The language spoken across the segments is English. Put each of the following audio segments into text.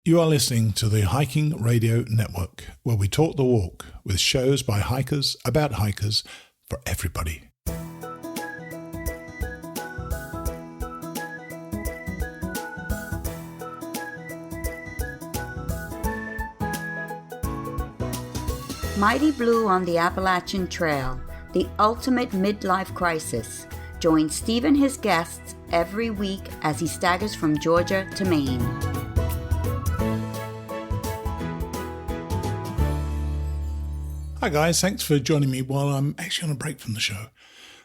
You are listening to the Hiking Radio Network, where we talk the walk with shows by hikers, about hikers, for everybody. Mighty Blue on the Appalachian Trail, the ultimate midlife crisis. Join Steve and his guests every week as he staggers from Georgia to Maine. Hi guys, thanks for joining me while I'm actually on a break from the show.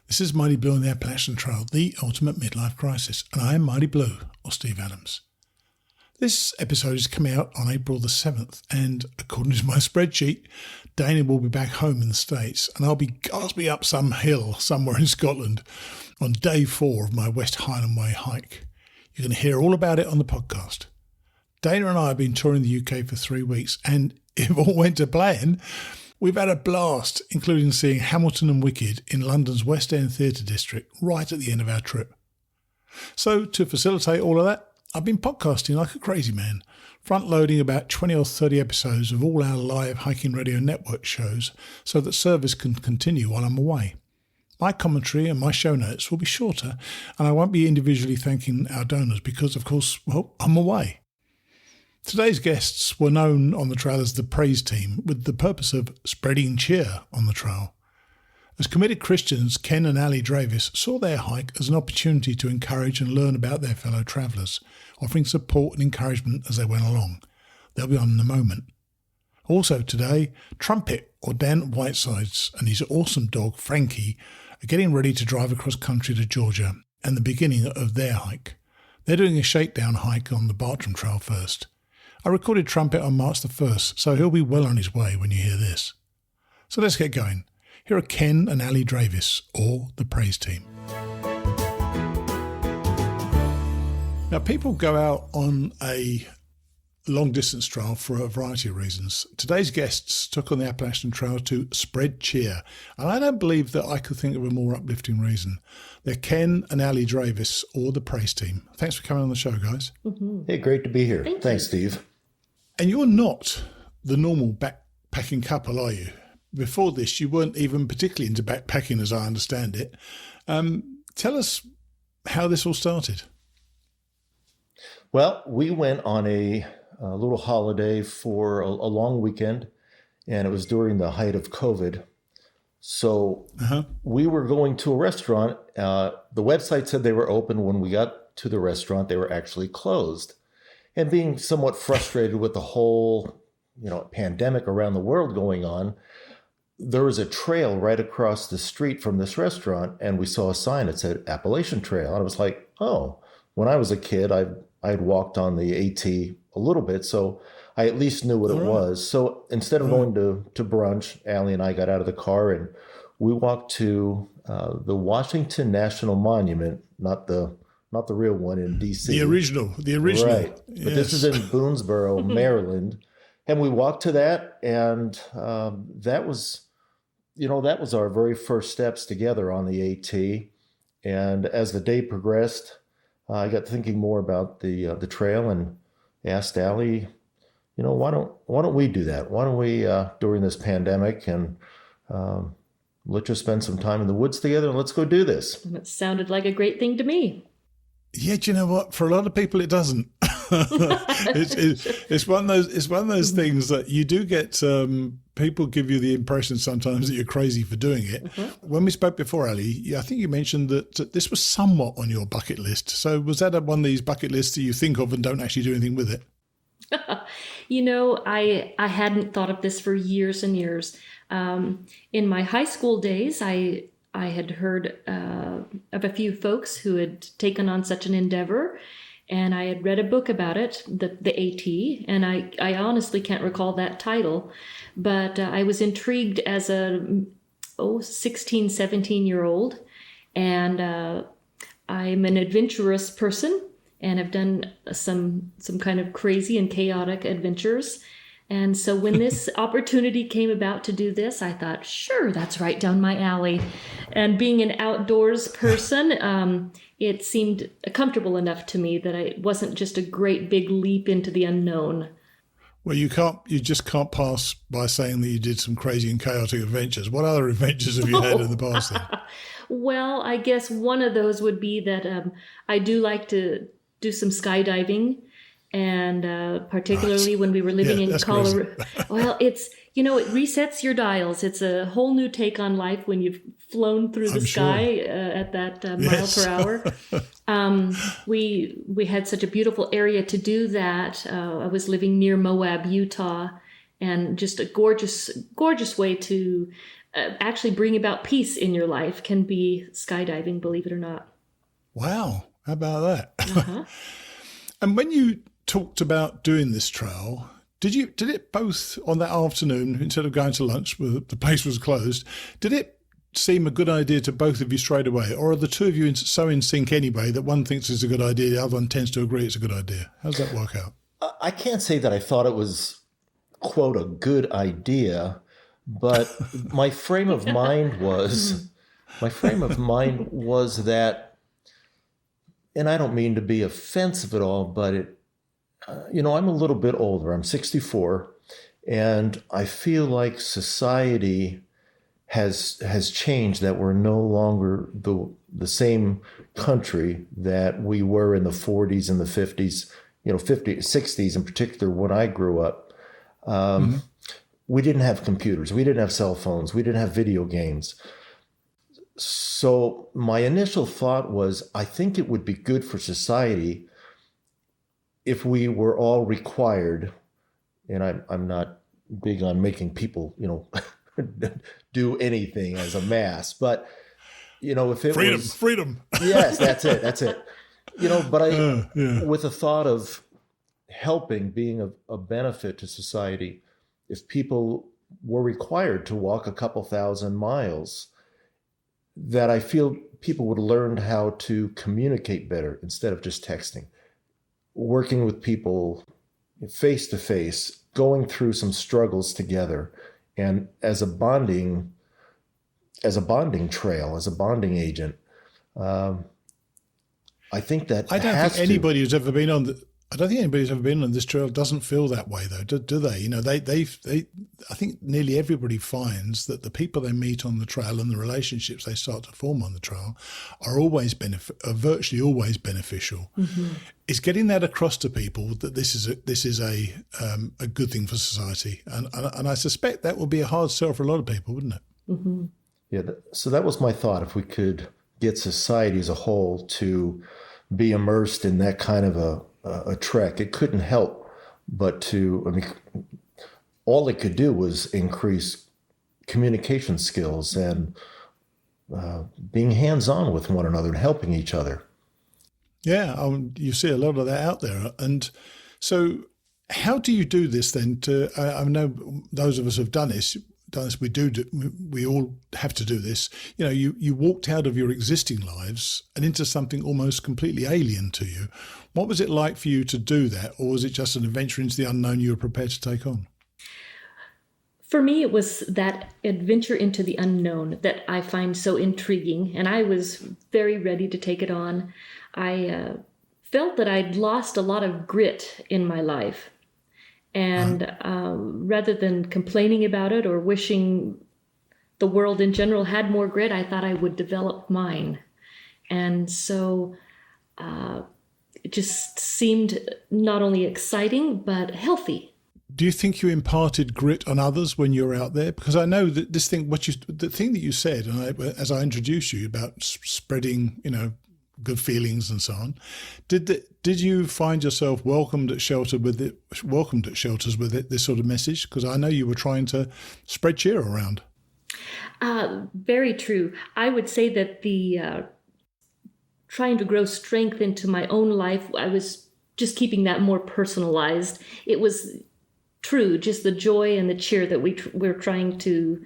This is Mighty Blue on the Appalachian Trail, the ultimate midlife crisis, and I am Mighty Blue, or Steve Adams. This episode is coming out on April the 7th, and according to my spreadsheet, Dana will be back home in the States, and I'll be gasping up some hill somewhere in Scotland on day 4 of my West Highland Way hike. You're going to hear all about it on the podcast. Dana and I have been touring the UK for 3 weeks, and if all went to plan, we've had a blast, including seeing Hamilton and Wicked in London's West End Theatre District right at the end of our trip. So, to facilitate all of that, I've been podcasting like a crazy man, front-loading about 20 or 30 episodes of all our live Hiking Radio Network shows so that service can continue while I'm away. My commentary and my show notes will be shorter, and I won't be individually thanking our donors because, of course, well, I'm away. Today's guests were known on the trail as the Praise Team, with the purpose of spreading cheer on the trail. As committed Christians, Ken and Allie Dravis saw their hike as an opportunity to encourage and learn about their fellow travellers, offering support and encouragement as they went along. They'll be on in a moment. Also today, Trumpet, or Dan Whitesides, and his awesome dog, FrankE, are getting ready to drive across country to Georgia and the beginning of their hike. They're doing a shakedown hike on the Bartram Trail first. I recorded Trumpet on March the 1st, so he'll be well on his way when you hear this. So let's get going. Here are Ken and Allie Dravis, or the Praise Team. Now, people go out on a long-distance trail for a variety of reasons. Today's guests took on the Appalachian Trail to spread cheer, and I don't believe that I could think of a more uplifting reason. They're Ken and Allie Dravis, or the Praise Team. Thanks for coming on the show, guys. Mm-hmm. Hey, great to be here. Thanks, Steve. And you're not the normal backpacking couple, are you? Before this, you weren't even particularly into backpacking, as I understand it. Tell us how this all started. Well, we went on a little holiday for a long weekend, and it was during the height of COVID. So we were going to a restaurant. The website said they were open. When we got to the restaurant, they were actually closed. And being somewhat frustrated with the whole, pandemic around the world going on, there was a trail right across the street from this restaurant, and we saw a sign that said Appalachian Trail. And I was like, oh, when I was a kid, I had walked on the AT a little bit, so I at least knew what it was. So instead of going to brunch, Allie and I got out of the car, and we walked to the Washington National Monument, not the real one in D.C. The original. Right. Yes. But this is in Boonesboro, Maryland. And we walked to that, and that was our very first steps together on the AT. And as the day progressed, I got thinking more about the trail and asked Allie, why don't we do that? Why don't we during this pandemic, and let's just spend some time in the woods together and let's go do this. It sounded like a great thing to me. Yeah, do you know what? For a lot of people, it doesn't. It's one of those things that you do get. People give you the impression sometimes that you're crazy for doing it. Mm-hmm. When we spoke before, Allie, I think you mentioned that this was somewhat on your bucket list. So was that one of these bucket lists that you think of and don't actually do anything with it? I hadn't thought of this for years and years. In my high school days, I had heard of a few folks who had taken on such an endeavor, and I had read a book about it, the AT, and I honestly can't recall that title, but I was intrigued as a 16, 17-year-old, and I'm an adventurous person and have done some kind of crazy and chaotic adventures. And so when this opportunity came about to do this, I thought, sure, that's right down my alley. And being an outdoors person, it seemed comfortable enough to me that it wasn't just a great big leap into the unknown. Well, you just can't pass by saying that you did some crazy and chaotic adventures. What other adventures have you had in the past then? Well, I guess one of those would be that I do like to do some skydiving, and particularly when we were living in Colorado. Well, it resets your dials. It's a whole new take on life when you've flown through the sky at that mile per hour. We had such a beautiful area to do that. I was living near Moab, Utah, and just a gorgeous way to actually bring about peace in your life can be skydiving, believe it or not. Wow. How about that? Uh-huh. And when you talked about doing this trail, did it both on that afternoon, instead of going to lunch, the place was closed, did it seem a good idea to both of you straight away? Or are the two of you so in sync anyway that one thinks it's a good idea, the other one tends to agree it's a good idea? How does that work out? I can't say that I thought it was, quote, a good idea, but my frame of mind was that, and I don't mean to be offensive at all, but I'm a little bit older. I'm 64, and I feel like society has changed, that we're no longer the same country that we were in the 40s and the 50s, 50s, 60s in particular, when I grew up. We didn't have computers. We didn't have cell phones. We didn't have video games. So my initial thought was, I think it would be good for society if we were all required, and I'm not big on making people, do anything as a mass, but, if it was... Freedom. Yes, that's it. But with the thought of helping, being a benefit to society, if people were required to walk a couple thousand miles, that I feel people would learn how to communicate better instead of just texting. Working with people face to face, going through some struggles together, and as a bonding trail, as a bonding agent. I think that I don't think anybody who's ever been on this trail doesn't feel that way, though, do they? I think nearly everybody finds that the people they meet on the trail and the relationships they start to form on the trail are virtually always beneficial. Mm-hmm. It's getting that across to people that this is a good thing for society, and I suspect that would be a hard sell for a lot of people, wouldn't it? Mm-hmm. Yeah. So that was my thought. If we could get society as a whole to be immersed in that kind of a trek, it couldn't help but all it could do was increase communication skills and being hands-on with one another and helping each other. Yeah, you see a lot of that out there. And so how do you do this then? I know those of us who've done this, we all have to do this. You walked out of your existing lives and into something almost completely alien to you. What was it like for you to do that? Or was it just an adventure into the unknown you were prepared to take on? For me, it was that adventure into the unknown that I find so intriguing, and I was very ready to take it on. I felt that I'd lost a lot of grit in my life. And rather than complaining about it or wishing the world in general had more grit, I thought I would develop mine. And so it just seemed not only exciting, but healthy. Do you think you imparted grit on others when you were out there? Because I know that the thing that you said, and as I introduced you about spreading, good feelings and so on, did you find yourself welcomed at shelters with this sort of message? Because I know you were trying to spread cheer around. Very true. I would say that the trying to grow strength into my own life, I was just keeping that more personalized. It was true, just the joy and the cheer that we're trying to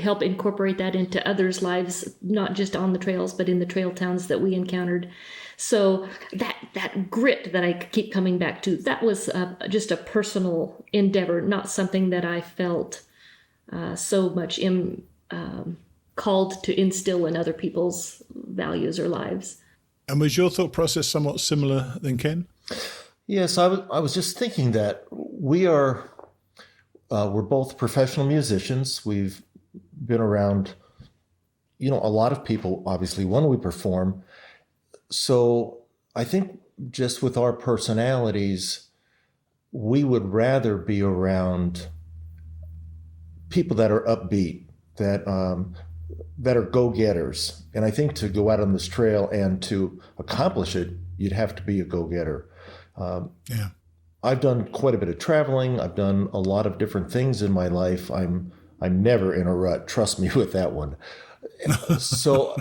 help incorporate that into others' lives, not just on the trails, but in the trail towns that we encountered. So that grit that I keep coming back to, that was just a personal endeavor, not something that I felt so much called to instill in other people's values or lives. And was your thought process somewhat similar than Ken? Yes, I was just thinking that we're both professional musicians. We've been around, a lot of people, obviously, when we perform. So I think just with our personalities, we would rather be around people that are upbeat, that are go-getters. And I think to go out on this trail and to accomplish it, you'd have to be a go-getter. Yeah. I've done quite a bit of traveling. I've done a lot of different things in my life. I'm never in a rut. Trust me with that one. So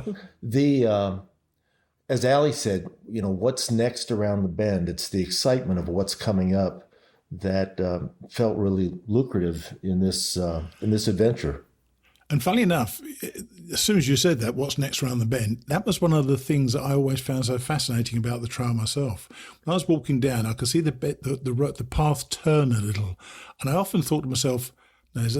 as Allie said, what's next around the bend? It's the excitement of what's coming up that felt really lucrative in this adventure. And funny enough, as soon as you said that, what's next around the bend, that was one of the things that I always found so fascinating about the trail myself. When I was walking down, I could see the path turn a little. And I often thought to myself, now, is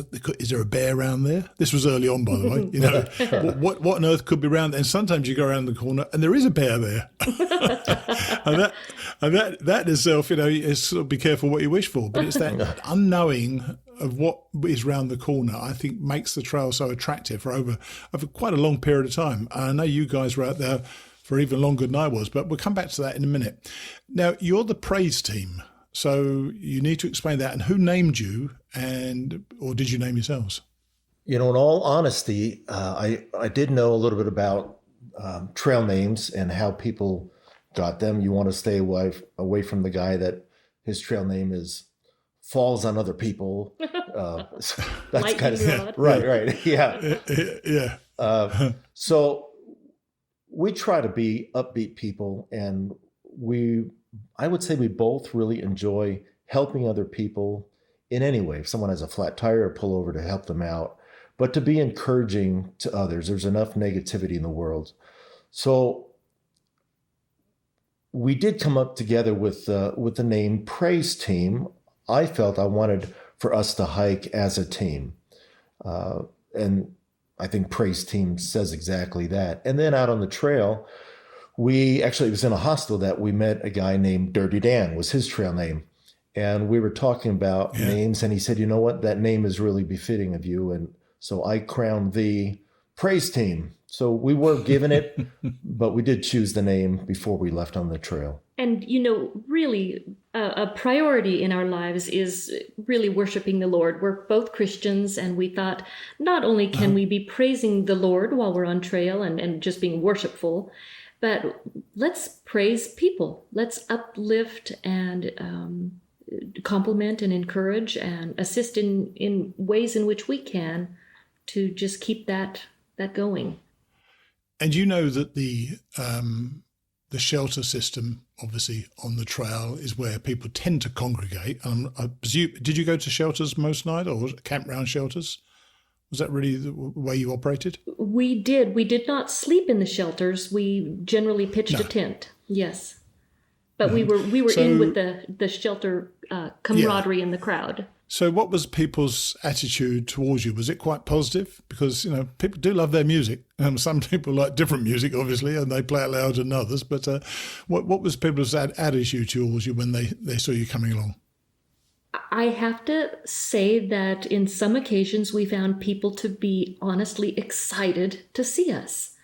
there a bear around there? This was early on, by the way. What on earth could be around there? And sometimes you go around the corner and there is a bear there. and that itself, is sort of be careful what you wish for. But it's that unknowing of what is around the corner, I think, makes the trail so attractive for over quite a long period of time. And I know you guys were out there for even longer than I was, but we'll come back to that in a minute. Now, you're the praise team, so you need to explain that. And who named you, or did you name yourselves? In all honesty, I did know a little bit about trail names and how people got them. You want to stay away from the guy that his trail name falls on other people. That's kind of right. Yeah. Yeah. So we try to be upbeat people, and I would say we both really enjoy helping other people in any way. If someone has a flat tire, pull over to help them out, but to be encouraging to others. There's enough negativity in the world. So we did come up together with the name Praise Team. I felt I wanted for us to hike as a team. And I think Praise Team says exactly that. And then out on the trail, it was in a hostel that we met a guy named Dirty Dan, was his trail name. And we were talking about names, and he said, you know what, that name is really befitting of you. And so I crowned the Praise Team. So we were given it, but we did choose the name before we left on the trail. And, really a priority in our lives is really worshiping the Lord. We're both Christians, and we thought not only can we be praising the Lord while we're on trail and just being worshipful, but let's praise people. Let's uplift and compliment and encourage and assist in ways in which we can to just keep that going. And you know that the shelter system, obviously, on the trail is where people tend to congregate. I presume, did you go to shelters most night, or was it campground shelters? Was that really the way you operated? We did. We did not sleep in the shelters. We generally pitched a tent. Yes, but we were in with the shelter camaraderie in the crowd. So what was people's attitude towards you? Was it quite positive? Because, people do love their music. Some people like different music, obviously, and they play it louder than others. But what was people's attitude towards you when they saw you coming along? I have to say that in some occasions we found people to be honestly excited to see us.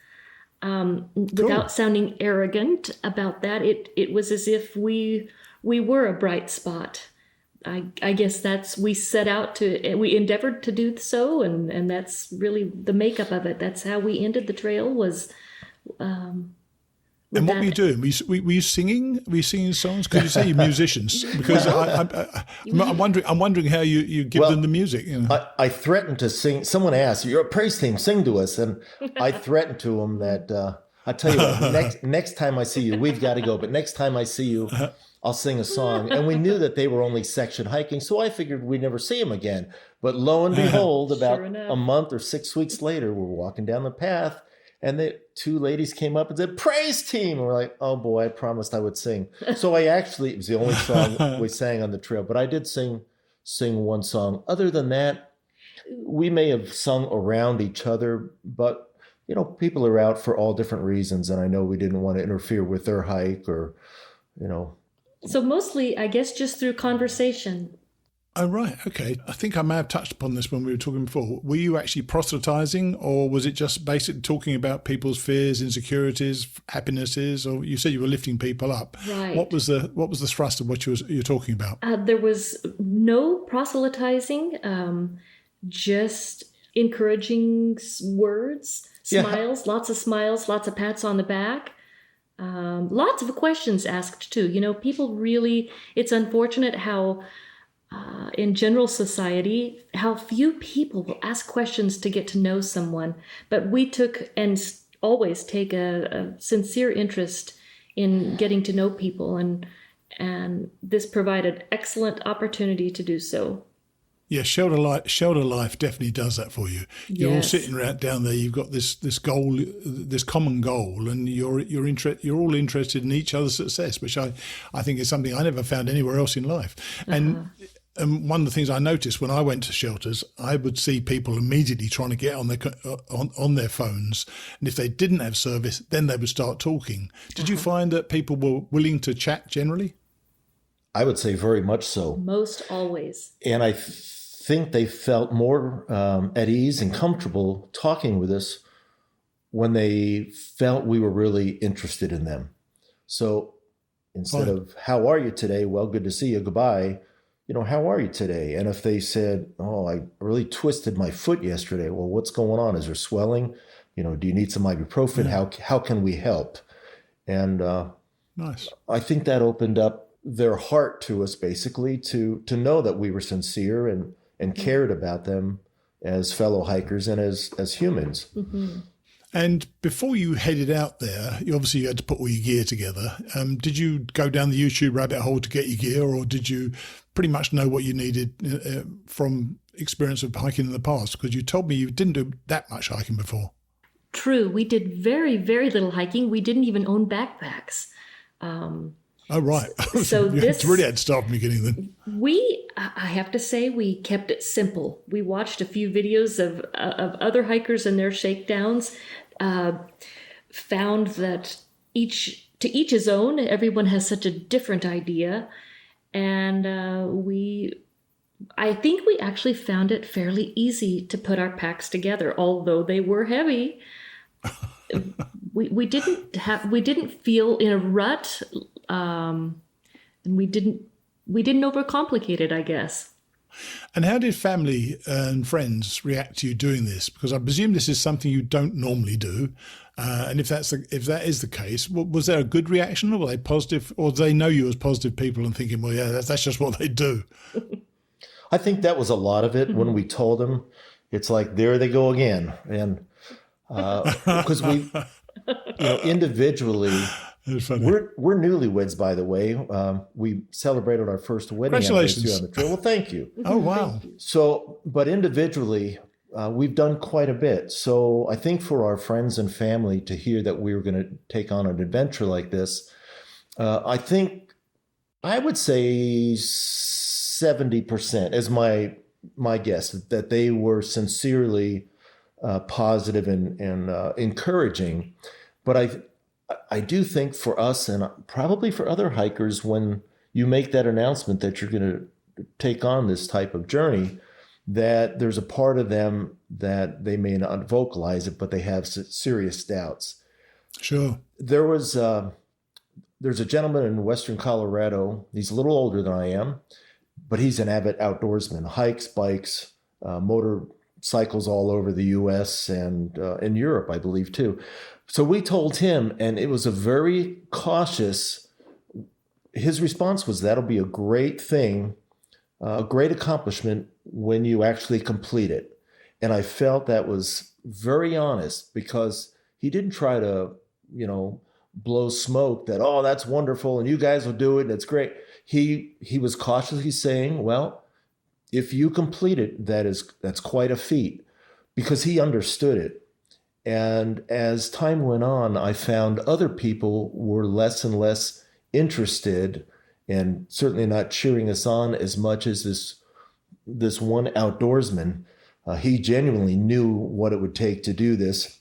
Without sounding arrogant about that, it was as if we were a bright spot. I guess we we endeavored to do so, and that's really the makeup of it. That's how we ended the trail was. And what were you doing? Were you singing? Were you singing songs? Because you say you're musicians. Because I'm wondering how you give them the music. I threatened to sing. Someone asked, "You're a praise team, sing to us," and I threatened to them that I tell you what, next time I see you, we've got to go. But next time I see you, I'll sing a song. And we knew that they were only section hiking, so I figured we'd never see them again. But lo and behold, about a month or 6 weeks later, we're walking down the path, and the two ladies came up and said, "Praise Team." And we're like, oh boy, I promised I would sing. So it was the only song we sang on the trail, but I did sing one song. Other than that, we may have sung around each other, but people are out for all different reasons, and I know we didn't want to interfere with their hike or, So mostly, I guess, just through conversation. Oh, right. Okay. I think I may have touched upon this when we were talking before. Were you actually proselytizing, or was it just basically talking about people's fears, insecurities, happinesses? Or you said you were lifting people up. Right. What was the thrust of what you're talking about? There was no proselytizing, just encouraging words, smiles, lots of smiles, lots of pats on the back. Lots of questions asked too. People really, it's unfortunate how in general society, how few people will ask questions to get to know someone. But we took and always take a sincere interest in getting to know people, and this provided excellent opportunity to do so. Yeah, shelter life definitely does that for you. You're all sitting right down there. You've got this goal, this common goal, and you're all interested in each other's success, which I think is something I never found anywhere else in life. And one of the things I noticed when I went to shelters, I would see people immediately trying to get on their phones, and if they didn't have service, then they would start talking. Did you find that people were willing to chat generally? I would say very much so. Most always. And I think they felt more at ease and comfortable talking with us when they felt we were really interested in them. So instead of, how are you today? Well, good to see you. Goodbye. How are you today? And if they said, oh, I really twisted my foot yesterday. Well, what's going on? Is there swelling? Do you need some ibuprofen? How can we help? And nice. I think that opened up their heart to us, basically, to know that we were sincere and cared about them as fellow hikers and as humans. Mm-hmm. And before you headed out there, you had to put all your gear together. Did you go down the YouTube rabbit hole to get your gear, or did you pretty much know what you needed from experience of hiking in the past? Because you told me you didn't do that much hiking before. True. We did very, very little hiking. We didn't even own backpacks. Oh, right. So this really had to start from the beginning then. I have to say, we kept it simple. We watched a few videos of other hikers and their shakedowns, found that to each his own, everyone has such a different idea. And I think we actually found it fairly easy to put our packs together, although they were heavy. We didn't feel in a rut, and we didn't overcomplicate it, I guess. And how did family and friends react to you doing this? Because I presume this is something you don't normally do. And if that is the case, was there a good reaction, or were they positive, or do they know you as positive people and thinking, well, yeah, that's just what they do? I think that was a lot of it. When we told them, it's like, there they go again. And because we, individually, we're newlyweds, by the way. We celebrated our first wedding anniversary on the trail. Well, thank you. Oh, wow. So, but individually, we've done quite a bit. So I think for our friends and family to hear that we were going to take on an adventure like this, I think I would say 70% is my guess, that they were sincerely positive and encouraging. But I do think for us, and probably for other hikers, when you make that announcement that you're going to take on this type of journey, that there's a part of them that they may not vocalize it, but they have serious doubts. Sure. There's a gentleman in Western Colorado. He's a little older than I am, but he's an avid outdoorsman, hikes, bikes, motorcycles all over the U.S. and in Europe, I believe, too. So we told him, and it was a very cautious, his response was, that'll be a great thing, a great accomplishment when you actually complete it. And I felt that was very honest, because he didn't try to, blow smoke that, oh, that's wonderful and you guys will do it and it's great. He was cautiously saying, well, if you complete it, that's quite a feat, because he understood it. And as time went on, I found other people were less and less interested, and certainly not cheering us on as much as this one outdoorsman. He genuinely knew what it would take to do this.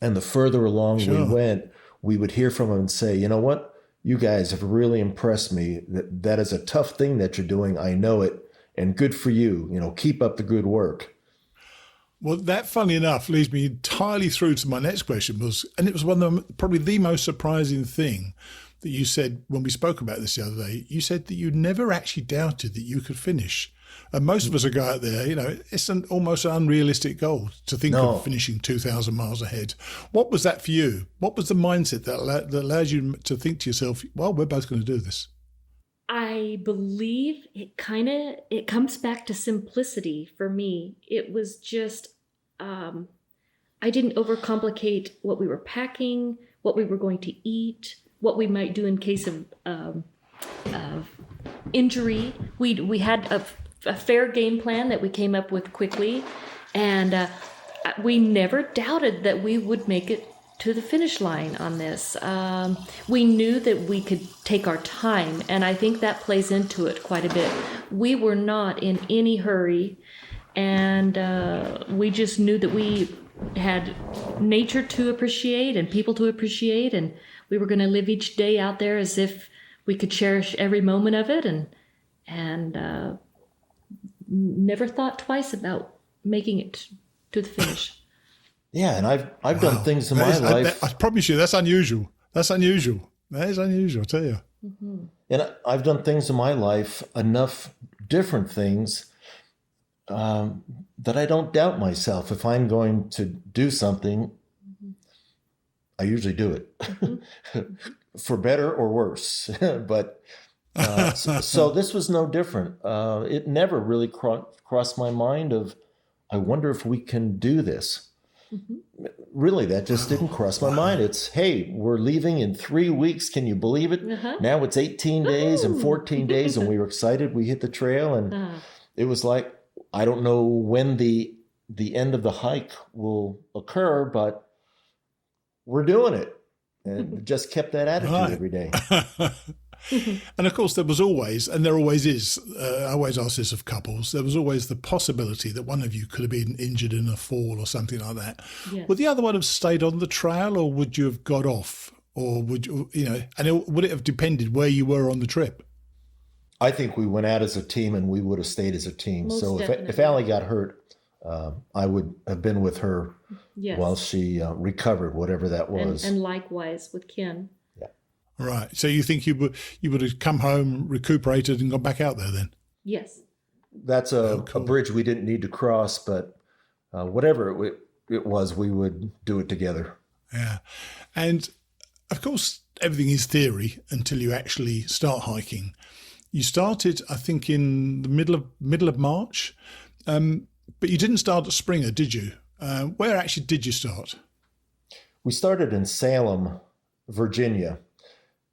And the further along Sure. we went, we would hear from them and say, you know what? You guys have really impressed me. That is a tough thing that you're doing. I know it. And good for you. Keep up the good work. Well, that, funny enough, leads me entirely through to my next question and it was one of the, probably the most surprising thing that you said when we spoke about this the other day. You said that you never actually doubted that you could finish. And most of us who go out there, it's almost an unrealistic goal to think of finishing 2,000 miles ahead. What was that for you? What was the mindset that allows you to think to yourself, well, we're both going to do this? I believe it comes back to simplicity for me. It was just, I didn't overcomplicate what we were packing, what we were going to eat, what we might do in case of injury. We had a fair game plan that we came up with quickly, and we never doubted that we would make it to the finish line on this. We knew that we could take our time, and I think that plays into it quite a bit. We were not in any hurry, and we just knew that we had nature to appreciate and people to appreciate, and we were going to live each day out there as if we could cherish every moment of it, and never thought twice about making it to the finish. Yeah, and I've done things in my life. I promise you, that's unusual. That's unusual. That is unusual, I tell you. Mm-hmm. And I've done things in my life, enough different things, that I don't doubt myself. If I'm going to do something, I usually do it, for better or worse. But so this was no different. It never really crossed my mind of, I wonder if we can do this. Mm-hmm. Really, that just didn't cross my mind. It's, hey, we're leaving in 3 weeks. Can you believe it? Uh-huh. Now it's 18 days and 14 days, and we were excited. We hit the trail, and it was like, I don't know when the end of the hike will occur, but we're doing it. And just kept that attitude every day. And of course, there was always, and there always is, I always ask this of couples, there was always the possibility that one of you could have been injured in a fall or something like that. Yes. Would the other one have stayed on the trail, or would you have got off? Or would you, would it have depended where you were on the trip? I think we went out as a team, and we would have stayed as a team. Most so definitely. if Allie got hurt, I would have been with her while she recovered, whatever that was. And likewise with Ken. Right. So you think you would have come home, recuperated, and gone back out there then? Yes. That's a bridge we didn't need to cross, but whatever it was, we would do it together. Yeah. And of course, everything is theory until you actually start hiking. You started, I think, in the middle of March, but you didn't start at Springer, did you? Where actually did you start? We started in Salem, Virginia.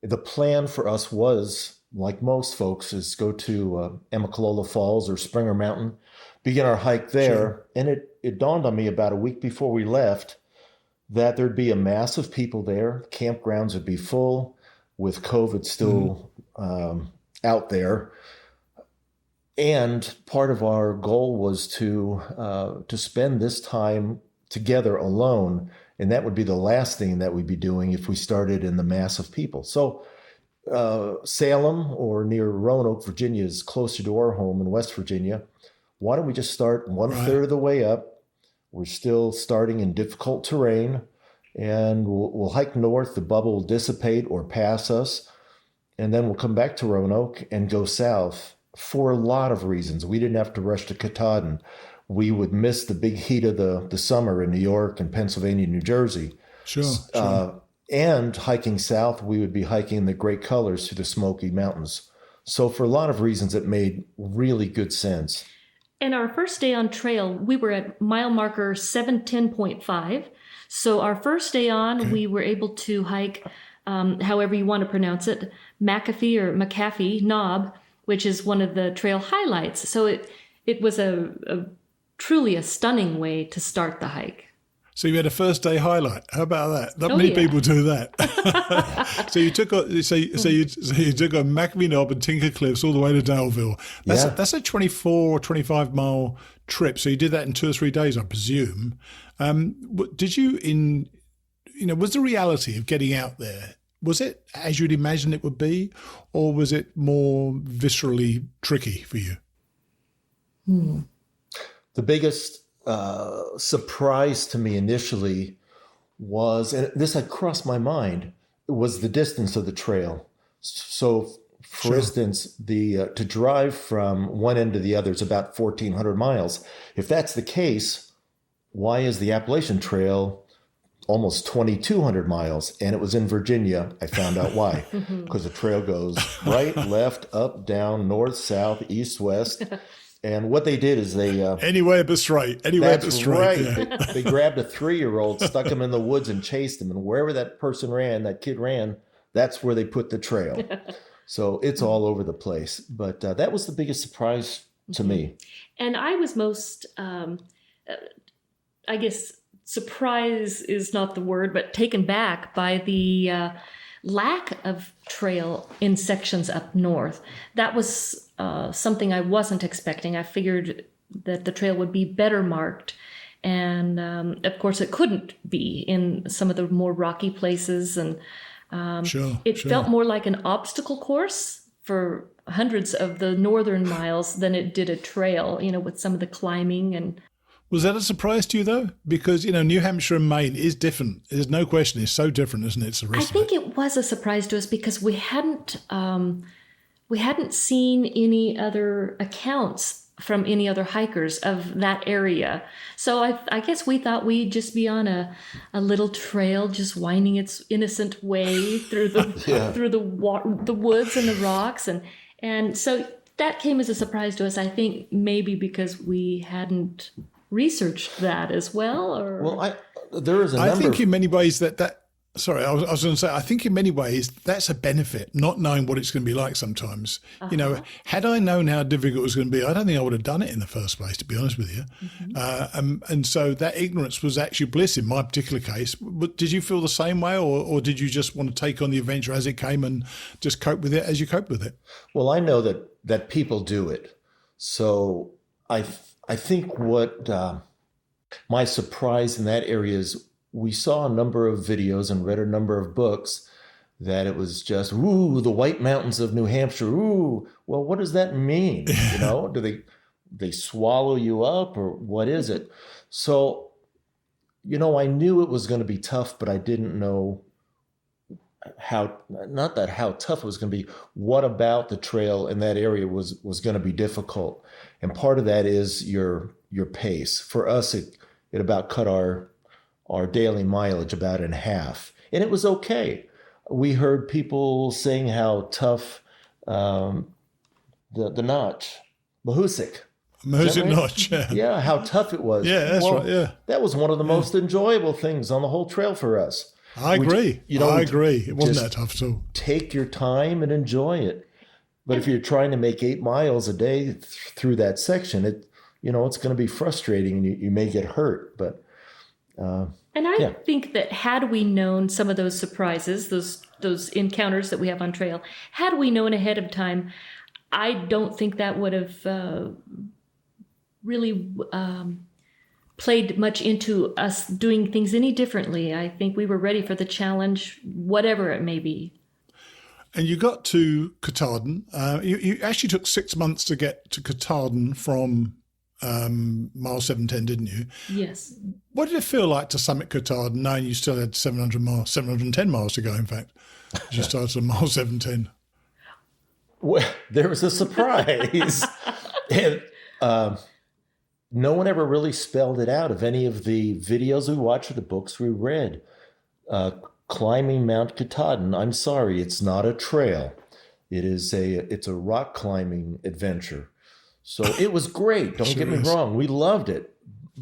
The plan for us was, like most folks, is go to Amicalola Falls or Springer Mountain, begin our hike there. Sure. And it dawned on me about a week before we left that there'd be a mass of people there. Campgrounds would be full with COVID still out there. And part of our goal was to spend this time together alone. And that would be the last thing that we'd be doing if we started in the mass of people. So Salem, or near Roanoke, Virginia, is closer to our home in West Virginia. Why don't we just start 1/3 of the way up? We're still starting in difficult terrain, and we'll hike north. The bubble will dissipate or pass us, and then we'll come back to Roanoke and go south for a lot of reasons. We didn't have to rush to Katahdin. We would miss the big heat of the summer in New York and Pennsylvania, New Jersey. Sure. And hiking south, we would be hiking the Great Colors through the Smoky Mountains. So for a lot of reasons, it made really good sense. And our first day on trail, we were at mile marker 710.5. So our first day on, we were able to hike, however you want to pronounce it, McAfee Knob, which is one of the trail highlights. So it was truly a stunning way to start the hike. So you had a first day highlight. How about that? Not many people do that. So you took you took a McAfee Knob and Tinker Cliffs all the way to Daleville. That's a 24 or 25 mile trip. So you did that in 2 or 3 days, I presume. Did you was the reality of getting out there, was it as you'd imagine it would be, or was it more viscerally tricky for you? The biggest surprise to me initially was, and this had crossed my mind, was the distance of the trail. So, for instance, to drive from one end to the other is about 1,400 miles. If that's the case, why is the Appalachian Trail almost 2,200 miles? And it was in Virginia. I found out why. Because the trail goes right, left, up, down, north, south, east, west. And what they did is they... anywhere but straight. Anywhere but straight. Right. Yeah. They grabbed a 3-year-old, stuck him in the woods and chased him. And wherever that kid ran, that's where they put the trail. So it's all over the place. But that was the biggest surprise to me. And I was most, I guess, surprise is not the word, but taken back by the lack of trail in sections up north. That was something I wasn't expecting. I figured that the trail would be better marked. And of course, it couldn't be in some of the more rocky places. And it felt more like an obstacle course for hundreds of the northern miles than it did a trail, with some of the climbing. And was that a surprise to you, though? Because, New Hampshire and Maine is different. There's no question. It's so different, isn't it? I think it was a surprise to us because we hadn't seen any other accounts from any other hikers of that area. So I guess we thought we'd just be on a little trail, just winding its innocent way through the through the woods and the rocks, and so that came as a surprise to us. I think maybe because we hadn't researched that as well. Or there is a number. I think in many ways Sorry, I was going to say, I think in many ways that's a benefit, not knowing what it's going to be like sometimes. Had I known how difficult it was going to be, I don't think I would have done it in the first place, to be honest with you. And so that ignorance was actually bliss in my particular case. But did you feel the same way, or did you just want to take on the adventure as it came and just cope with it as you coped with it? Well, I know that people do it. So I think what my surprise in that area is, we saw a number of videos and read a number of books that it was just, ooh, the White Mountains of New Hampshire. Ooh, well, what does that mean? Do they swallow you up, or what is it? So, I knew it was going to be tough, but I didn't know how tough it was going to be. What about the trail in that area was going to be difficult? And part of that is your pace. For us, it about cut our daily mileage about in half. And it was okay. We heard people saying how tough the notch, Mahusik Notch, yeah. Yeah, how tough it was. Yeah, that's right, yeah. That was one of the most enjoyable things on the whole trail for us. I agree. I agree. It wasn't that tough at all. Take your time and enjoy it. But if you're trying to make 8 miles a day through that section, it's going to be frustrating, and you may get hurt, but... And I think that had we known some of those surprises, those encounters that we have on trail, had we known ahead of time, I don't think that would have really played much into us doing things any differently. I think we were ready for the challenge, whatever it may be. And you got to Katahdin. You actually took 6 months to get to Katahdin from mile 710, didn't you? Yes. What did it feel like to summit Katahdin, knowing you still had 710 miles to go, in fact? You started at mile 710. Well, there was a surprise. And no one ever really spelled it out of any of the videos we watched or the books we read. Climbing Mount Katahdin, I'm sorry, it's not a trail. It's a rock climbing adventure. So it was great. Don't get me wrong. We loved it,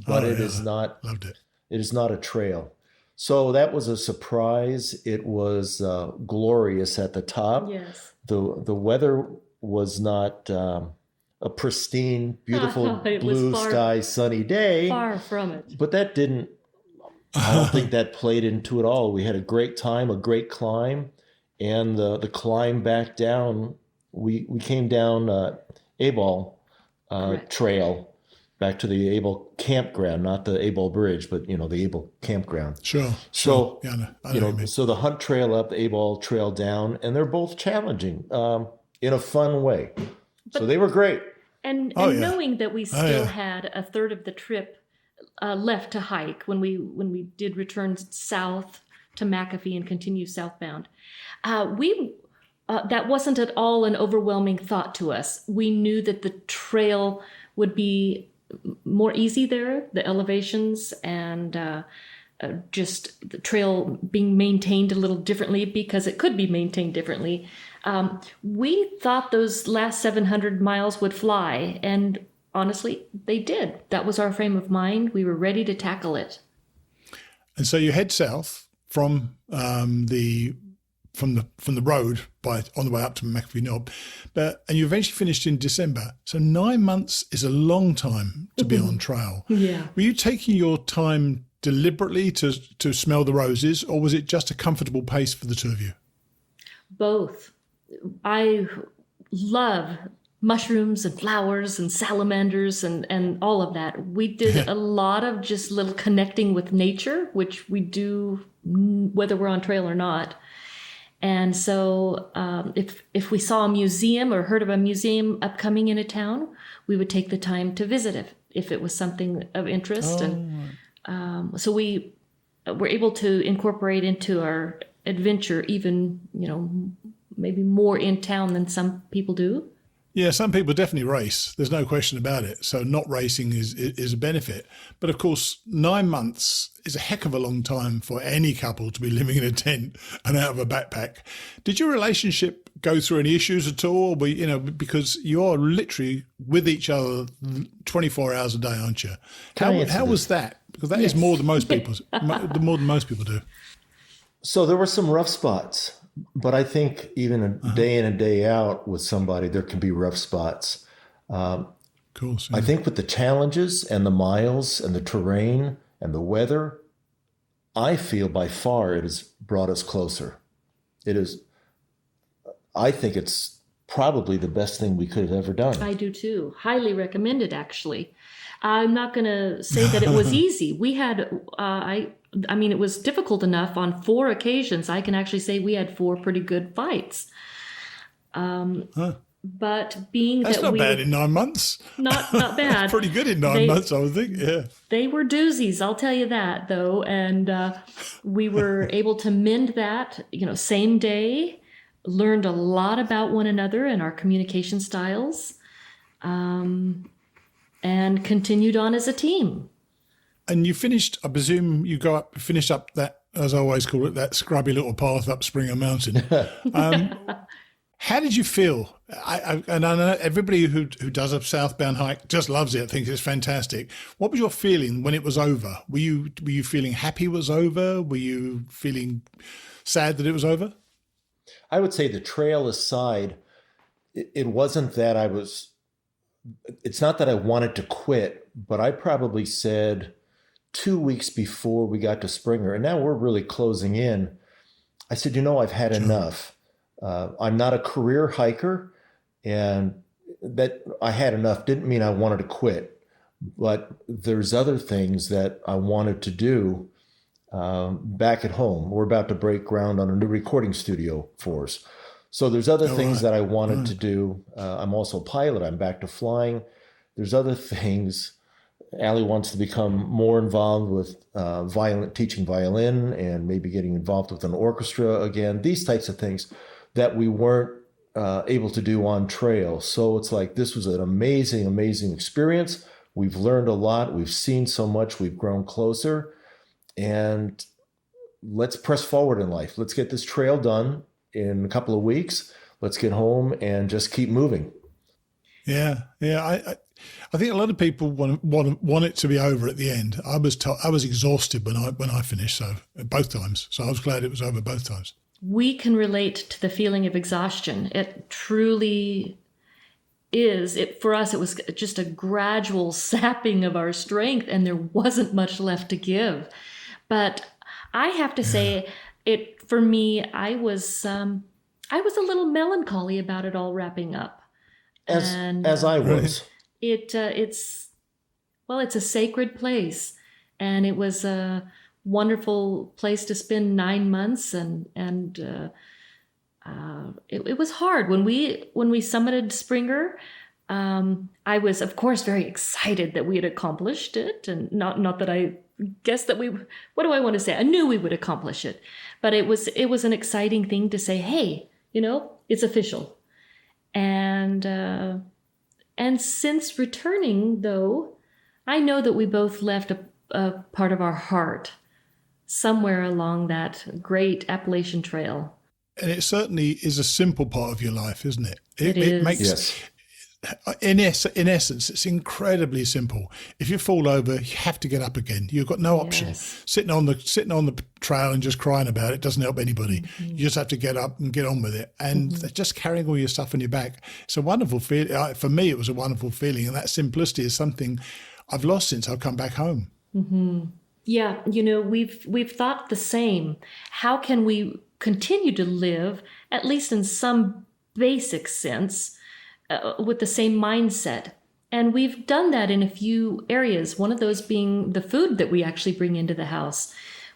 but it is not. Loved it. It is not a trail. So that was a surprise. It was glorious at the top. Yes. The weather was not a pristine, beautiful blue sky, sunny day. Far from it. But that didn't. I don't think that played into it all. We had a great time, a great climb, and the climb back down. We came down Abel Trail, back to the Able campground, not the Able Bridge, but the Able campground. Sure. So Yeah, I know what you mean. so the Hunt Trail up, the Able Trail down, and they're both challenging in a fun way. So they were great. And knowing that we still had a third of the trip left to hike when we did return south to McAfee and continue southbound, that wasn't at all an overwhelming thought to us. We knew that the trail would be more easy there, the elevations and just the trail being maintained a little differently because it could be maintained differently. We thought those last 700 miles would fly, and honestly, they did. That was our frame of mind. We were ready to tackle it. And so you head south from the road on the way up to McAfee Knob, and you eventually finished in December. So 9 months is a long time to be on trail. Yeah. Were you taking your time deliberately to smell the roses, or was it just a comfortable pace for the two of you? Both. I love mushrooms and flowers and salamanders and all of that. We did a lot of just little connecting with nature, which we do whether we're on trail or not. And so if we saw a museum or heard of a museum upcoming in a town, we would take the time to visit it if it was something of interest. And so we were able to incorporate into our adventure even, maybe more in town than some people do. Yeah, some people definitely race. There's no question about it. So not racing is a benefit. But of course, 9 months is a heck of a long time for any couple to be living in a tent and out of a backpack. Did your relationship go through any issues at all? Because you're literally with each other 24 hours a day, aren't you? How was that? Because that is more than most people do. So there were some rough spots. But I think even a day in and day out with somebody, there can be rough spots. Cool. I think with the challenges and the miles and the terrain and the weather, I feel by far it has brought us closer. I think it's probably the best thing we could have ever done. I do too. Highly recommended, actually. I'm not going to say that it was easy. We had, it was difficult enough on 4 occasions. I can actually say we had 4 pretty good fights. But being That's that not bad in 9 months. Not bad. Pretty good in 9 months, I would think. Yeah. They were doozies, I'll tell you that, though. And we were able to mend that, same day. Learned a lot about one another and our communication styles. And continued on as a team. And you finished, I presume you finished up that, as I always call it, that scrubby little path up Springer Mountain. How did you feel? I know everybody who does a southbound hike just loves it, thinks it's fantastic. What was your feeling when it was over? Were you feeling happy it was over? Were you feeling sad that it was over? I would say the trail aside, it wasn't that it's not that I wanted to quit, but I probably said 2 weeks before we got to Springer, and now we're really closing in, I said, I've had enough. I'm not a career hiker, and that I had enough didn't mean I wanted to quit, but there's other things that I wanted to do back at home. We're about to break ground on a new recording studio for us. So there's other things that I wanted to do. I'm also a pilot. I'm back to flying. There's other things. Allie wants to become more involved with teaching violin and maybe getting involved with an orchestra again. These types of things that we weren't able to do on trail. So it's like this was an amazing, amazing experience. We've learned a lot. We've seen so much. We've grown closer. And let's press forward in life. Let's get this trail done in a couple of weeks. Let's get home and just keep moving. Yeah. I think a lot of people want it to be over at the end. I was exhausted when I finished, so both times. So I was glad it was over both times. We can relate to the feeling of exhaustion. It truly is. For us, it was just a gradual sapping of our strength, and there wasn't much left to give. But I have to say, for me, I was a little melancholy about it all wrapping up. As I was. well, it's a sacred place. And it was a wonderful place to spend 9 months. It was hard. When we summited Springer, I was, of course, very excited that we had accomplished it. And not that I guessed that what do I want to say? I knew we would accomplish it. But it was an exciting thing to say, hey, it's official. And since returning, though, I know that we both left a part of our heart somewhere along that great Appalachian Trail. And it certainly is a simple part of your life, isn't it? It is. It makes, Yes. in essence, it's incredibly simple. If you fall over, you have to get up again. You've got no option. Yes. Sitting on the trail and just crying about it doesn't help anybody. Mm-hmm. You just have to get up and get on with it. And just carrying all your stuff on your back, it's a wonderful feeling. For me, it was a wonderful feeling. And that simplicity is something I've lost since I've come back home. Mm-hmm. Yeah, we've thought the same. How can we continue to live, at least in some basic sense, with the same mindset? And we've done that in a few areas. One of those being the food that we actually bring into the house.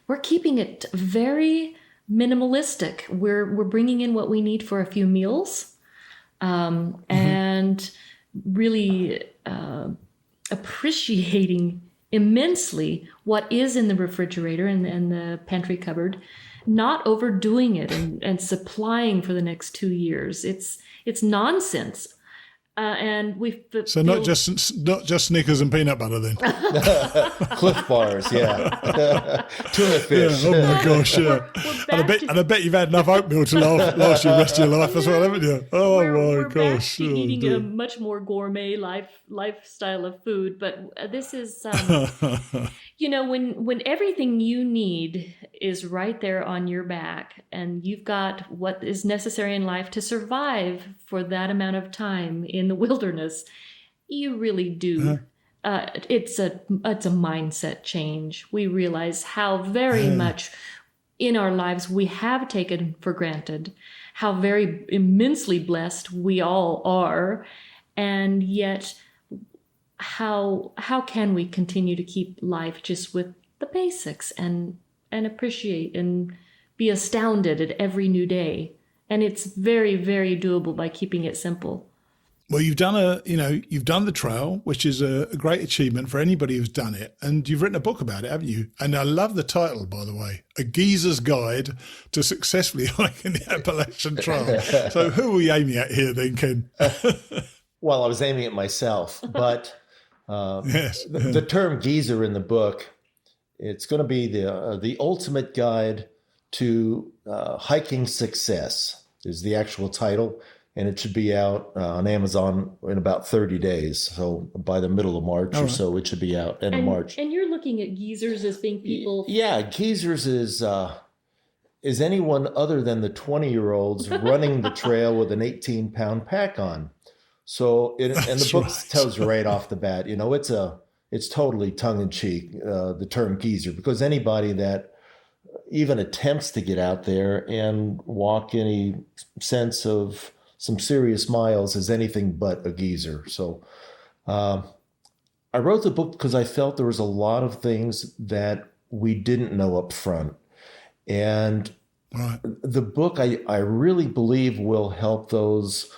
We're keeping it very minimalistic. We're bringing in what we need for a few meals, and really appreciating immensely what is in the refrigerator and the pantry cupboard, not overdoing it and supplying for the next 2 years. It's nonsense. And we've not just Snickers and peanut butter then. Cliff bars, yeah. Tuna fish. Yeah, oh my gosh, yeah. And I bet you've had enough oatmeal to last you the rest of your life as well, haven't you? Oh we're my back gosh. to eating dear. a much more gourmet lifestyle of food, but this is when everything you need is right there on your back, and you've got what is necessary in life to survive for that amount of time in the wilderness, you really do. It's a mindset change. We realize how very much in our lives we have taken for granted, how very immensely blessed we all are, and yet how can we continue to keep life just with the basics and appreciate and be astounded at every new day? And it's very, very doable by keeping it simple. Well, you've done the trail, which is a great achievement for anybody who's done it. And you've written a book about it, haven't you? And I love the title, by the way, A Geezer's Guide to Successfully Hiking the Appalachian Trail. So who are we aiming at here then, Ken? Well, I was aiming at myself, but Yes. the term geezer in the book, it's going to be the ultimate guide to hiking success is the actual title. And it should be out on Amazon in about 30 days. So by the middle of March or so, it should be out end of March. And you're looking at geezers as being people. Yeah, geezers is anyone other than the 20-year-olds running the trail with an 18-pound pack on. So, and the book tells you right off the bat, it's totally tongue-in-cheek, the term geezer, because anybody that even attempts to get out there and walk any sense of some serious miles is anything but a geezer. So I wrote the book because I felt there was a lot of things that we didn't know up front. And the book, I really believe, will help those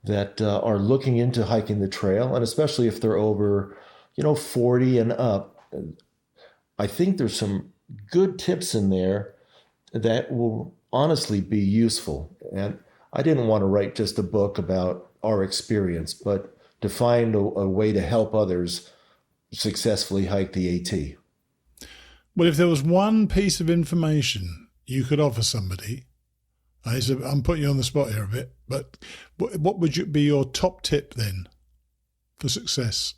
that are looking into hiking the trail, and especially if they're over, 40 and up. I think there's some good tips in there that will honestly be useful. And I didn't want to write just a book about our experience, but to find a way to help others successfully hike the AT. Well, if there was one piece of information you could offer somebody, I'm putting you on the spot here a bit, but what would be your top tip then for success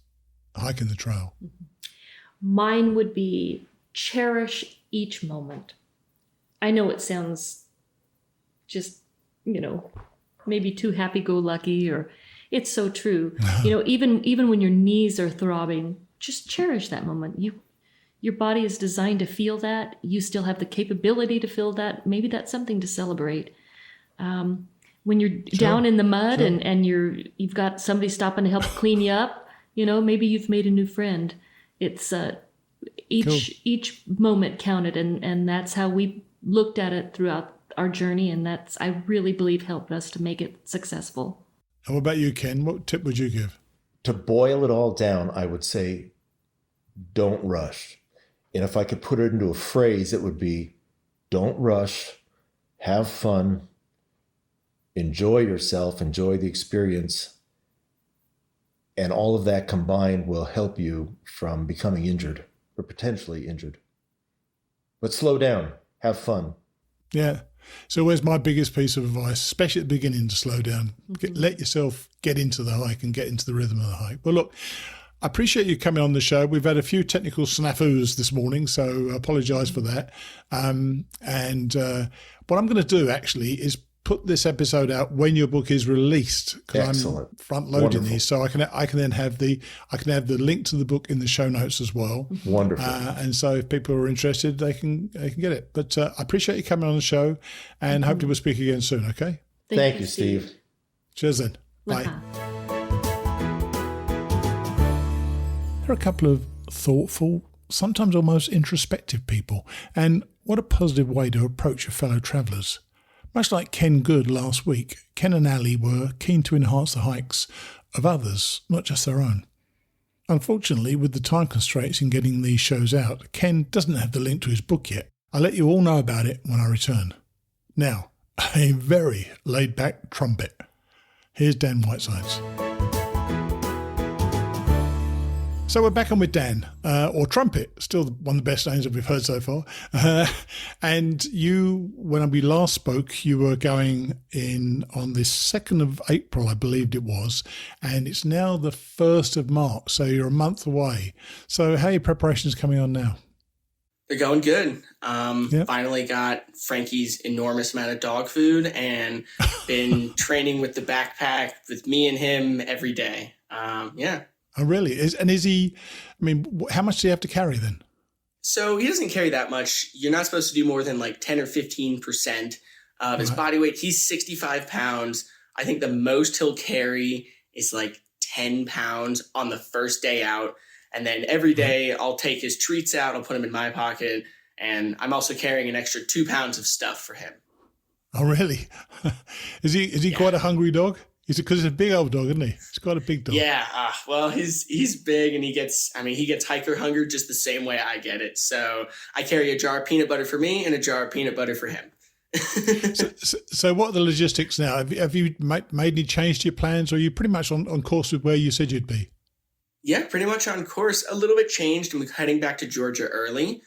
hiking the trail? Mine would be cherish each moment. I know it sounds just, maybe too happy-go-lucky, or it's so true. Even when your knees are throbbing, just cherish that moment. Your body is designed to feel that. You still have the capability to feel that. Maybe that's something to celebrate. When you're down in the mud and you've got somebody stopping to help clean you up, maybe you've made a new friend. it's each moment counted, and that's how we looked at it throughout our journey, and that's, I really believe, helped us to make it successful. And what about you, Ken? What tip would you give? To boil it all down, I would say, don't rush. And if I could put it into a phrase, it would be, don't rush, have fun, enjoy yourself, enjoy the experience. And all of that combined will help you from becoming injured or potentially injured. But slow down, have fun. Yeah. So where's my biggest piece of advice, especially at the beginning, to slow down. Let yourself get into the hike and get into the rhythm of the hike. Well, look, I appreciate you coming on the show. We've had a few technical snafus this morning, so I apologise for that. What I'm going to do actually is put this episode out when your book is released, because I'm front loading these, so I can then have the link to the book in the show notes as well. Wonderful. And so if people are interested, they can get it. But I appreciate you coming on the show, and hopefully we'll speak again soon. Okay. Thank you, Steve. Cheers then. Bye. There are a couple of thoughtful, sometimes almost introspective people, and what a positive way to approach your fellow travellers. Much like Ken Good last week, Ken and Allie were keen to enhance the hikes of others, not just their own. Unfortunately, with the time constraints in getting these shows out, Ken doesn't have the link to his book yet. I'll let you all know about it when I return. Now, a very laid-back Trumpet. Here's Dan Whitesides. So we're back on with Dan, or Trumpet, still one of the best names that we've heard so far. And you, when we last spoke, you were going in on the 2nd of April, I believed it was, and it's now the 1st of March, so you're a month away. So how are your preparations coming on now? They're going good. Finally got FrankE's enormous amount of dog food and been training with the backpack with me and him every day. Oh, really? Is he, how much do you have to carry then? So he doesn't carry that much. You're not supposed to do more than like 10 or 15% of his body weight. He's 65 pounds. I think the most he'll carry is like 10 pounds on the first day out. And then every day I'll take his treats out. I'll put them in my pocket. And I'm also carrying an extra 2 pounds of stuff for him. Oh, really? Is he quite a hungry dog? Because he's a big old dog, isn't he? He's quite a big dog. Yeah. Well, he's big, and he gets hiker hunger just the same way I get it. So I carry a jar of peanut butter for me and a jar of peanut butter for him. So what are the logistics now? Have you made any change to your plans, or are you pretty much on course with where you said you'd be? Yeah, pretty much on course. A little bit changed, and we're heading back to Georgia early.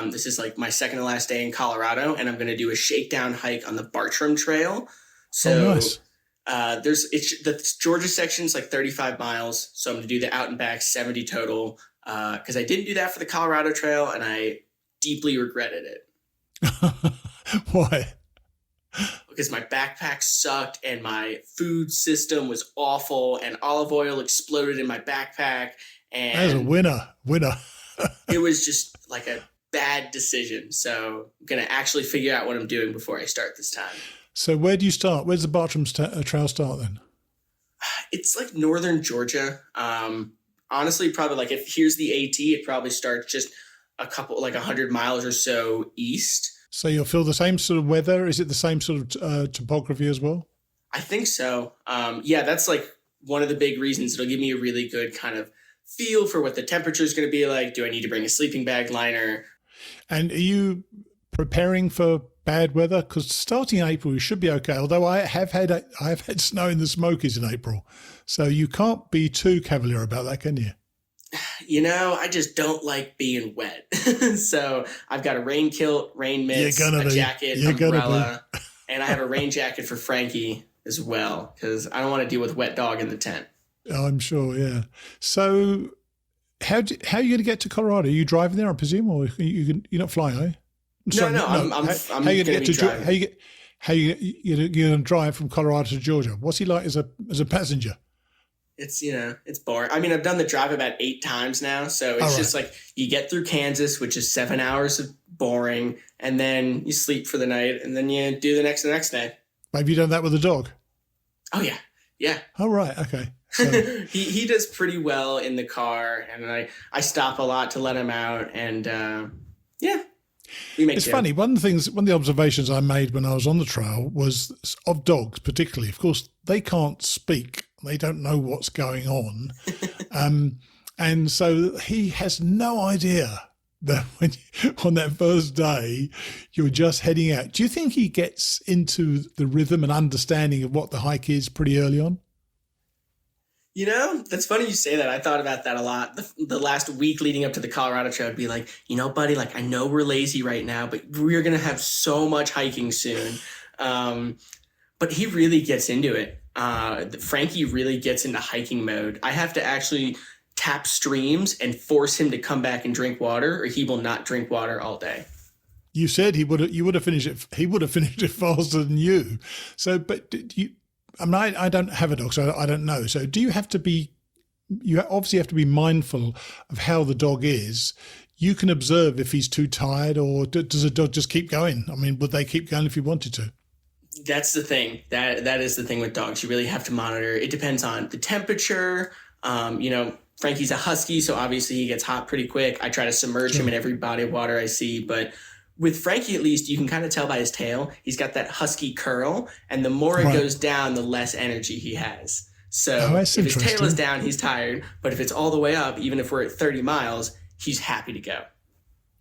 This is like my second to last day in Colorado, and I'm going to do a shakedown hike on the Bartram Trail. So nice. The Georgia section is like 35 miles. So I'm going to do the out and back 70 total. Cause I didn't do that for the Colorado Trail, and I deeply regretted it. Why? Because my backpack sucked and my food system was awful, and olive oil exploded in my backpack. And that was a winner. It was just like a bad decision. So I'm going to actually figure out what I'm doing before I start this time. So where do you start? Where's the Bartram Trail start then? It's like northern Georgia. Honestly, probably like if here's the AT, it probably starts just a couple, like 100 miles or so east. So you'll feel the same sort of weather? Is it the same sort of topography as well? I think so. That's like one of the big reasons. It'll give me a really good kind of feel for what the temperature is going to be like. Do I need to bring a sleeping bag liner? And are you preparing for bad weather? Because starting in April, you should be okay. Although I have had snow in the Smokies in April. So you can't be too cavalier about that, can you? I just don't like being wet. So I've got a rain kilt, rain mitts, a jacket, umbrella, and I have a rain jacket for FrankE as well, because I don't want to deal with wet dog in the tent. Oh, I'm sure, yeah. So how are you going to get to Colorado? Are you driving there, I presume, or you're not flying, are you? I'm going to be driving. You're going to drive from Colorado to Georgia? What's he like as a passenger? It's, it's boring. I mean, I've done the drive about 8 times now. So it's just like you get through Kansas, which is 7 hours of boring, and then you sleep for the night, and then you do the next day. Have you done that with a dog? Oh, yeah. Yeah. Oh, right. Okay. So. he does pretty well in the car, and I stop a lot to let him out, and we make It's do. funny. One of the observations I made when I was on the trail was of dogs, particularly. Of course, they can't speak; they don't know what's going on, and so he has no idea that on that first day you're just heading out. Do you think he gets into the rhythm and understanding of what the hike is pretty early on? That's funny you say that. I thought about that a lot. The last week leading up to the Colorado Trail, I'd be like, buddy, like I know we're lazy right now, but we're going to have so much hiking soon. But he really gets into it. FrankE really gets into hiking mode. I have to actually tap streams and force him to come back and drink water, or he will not drink water all day. You said you would have finished it. He would have finished it faster than you. So, but I don't have a dog, so I don't know. So do you have to be, you obviously have to be mindful of how the dog is. You can observe if he's too tired, or does a dog just keep going? I mean, would they keep going if you wanted to? That's the thing. That is the thing with dogs. You really have to monitor. It depends on the temperature. FrankE's a husky, so obviously he gets hot pretty quick. I try to submerge him in every body of water I see, but with FrankE, at least, you can kind of tell by his tail, he's got that husky curl, and the more it goes down, the less energy he has. So if his tail is down, he's tired, but if it's all the way up, even if we're at 30 miles, he's happy to go.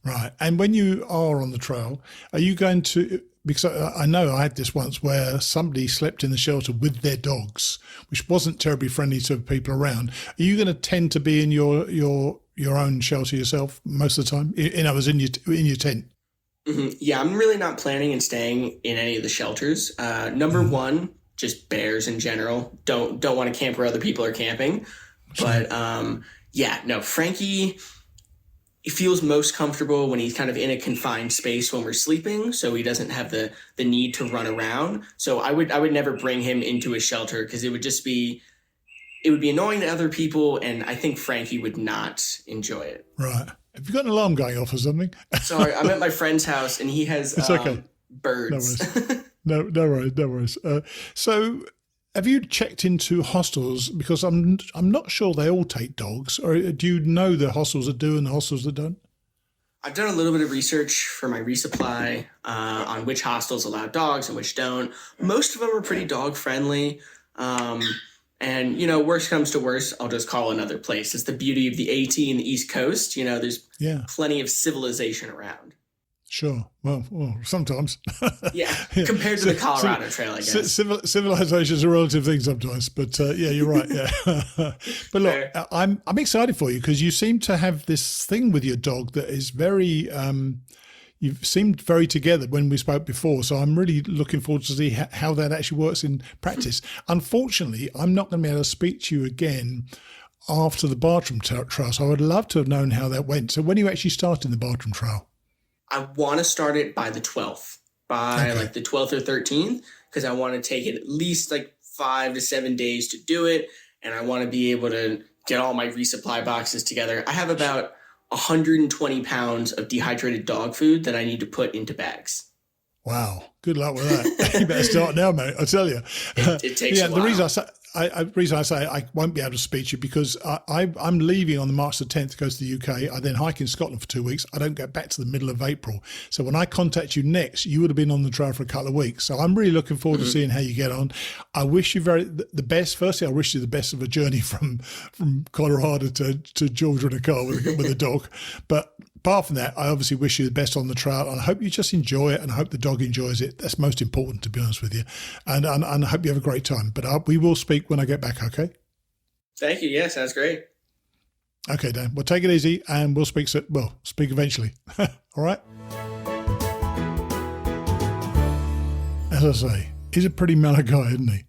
Right. And when you are on the trail, are you going to, because I know I had this once where somebody slept in the shelter with their dogs, which wasn't terribly friendly to people around. Are you going to tend to be in your own shelter yourself most of the time? In other words, in your tent? Mm-hmm. Yeah, I'm really not planning on staying in any of the shelters. Number one, just bears in general. Don't want to camp where other people are camping. But FrankE, he feels most comfortable when he's kind of in a confined space when we're sleeping, so he doesn't have the need to run around. So I would never bring him into a shelter, because it would be annoying to other people, and I think FrankE would not enjoy it. Right. Have you got an alarm going off or something? Sorry, I'm at my friend's house, and he has it's okay. Birds. No worries. So have you checked into hostels? Because I'm not sure they all take dogs. Or do you know the hostels that do and the hostels that don't? I've done a little bit of research for my resupply on which hostels allow dogs and which don't. Most of them are pretty dog friendly. And, worst comes to worst, I'll just call another place. It's the beauty of the AT and the East Coast. There's plenty of civilization around. Sure. Well, sometimes. Yeah, compared to the Colorado Trail, I guess. Civilization is a relative thing sometimes, but you're right. Yeah. But look, I'm excited for you, because you seem to have this thing with your dog that is very. You've seemed very together when we spoke before, so I'm really looking forward to see how that actually works in practice. Unfortunately, I'm not going to be able to speak to you again after the Bartram Trail, so I would love to have known how that went. So when are you actually starting the Bartram Trail? I want to start it by the 12th, like the 12th or 13th, because I want to take it at least like 5 to 7 days to do it, and I want to be able to get all my resupply boxes together. I have about 120 pounds of dehydrated dog food that I need to put into bags. Wow. Good luck with that. You better start now, mate. I tell you. It takes a while. The reason I say I won't be able to speak to you, because I'm leaving on the March the 10th to go to the UK. I then hike in Scotland for 2 weeks. I don't get back to the middle of April. So when I contact you next, you would have been on the trail for a couple of weeks. So I'm really looking forward to seeing how you get on. I wish you the best. Firstly, I wish you the best of a journey from Colorado to Georgia in a car with a dog. But apart from that, I obviously wish you the best on the trail, and I hope you just enjoy it, and I hope the dog enjoys it. That's most important, to be honest with you. And I hope you have a great time. But we will speak when I get back, okay? Thank you. Yeah, sounds great. Okay, Dan. Well, take it easy, and we'll speak eventually. All right? As I say, he's a pretty mellow guy, isn't he?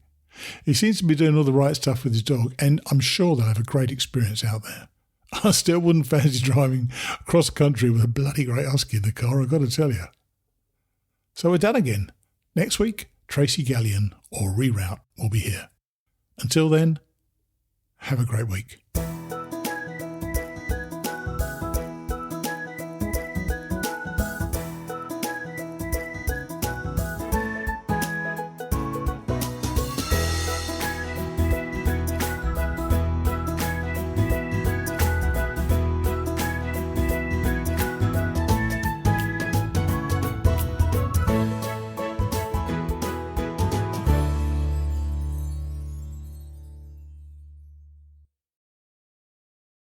He seems to be doing all the right stuff with his dog, and I'm sure they'll have a great experience out there. I still wouldn't fancy driving across the country with a bloody great husky in the car, I've got to tell you. So we're done again. Next week, Tracy Gallion or Reroute will be here. Until then, have a great week.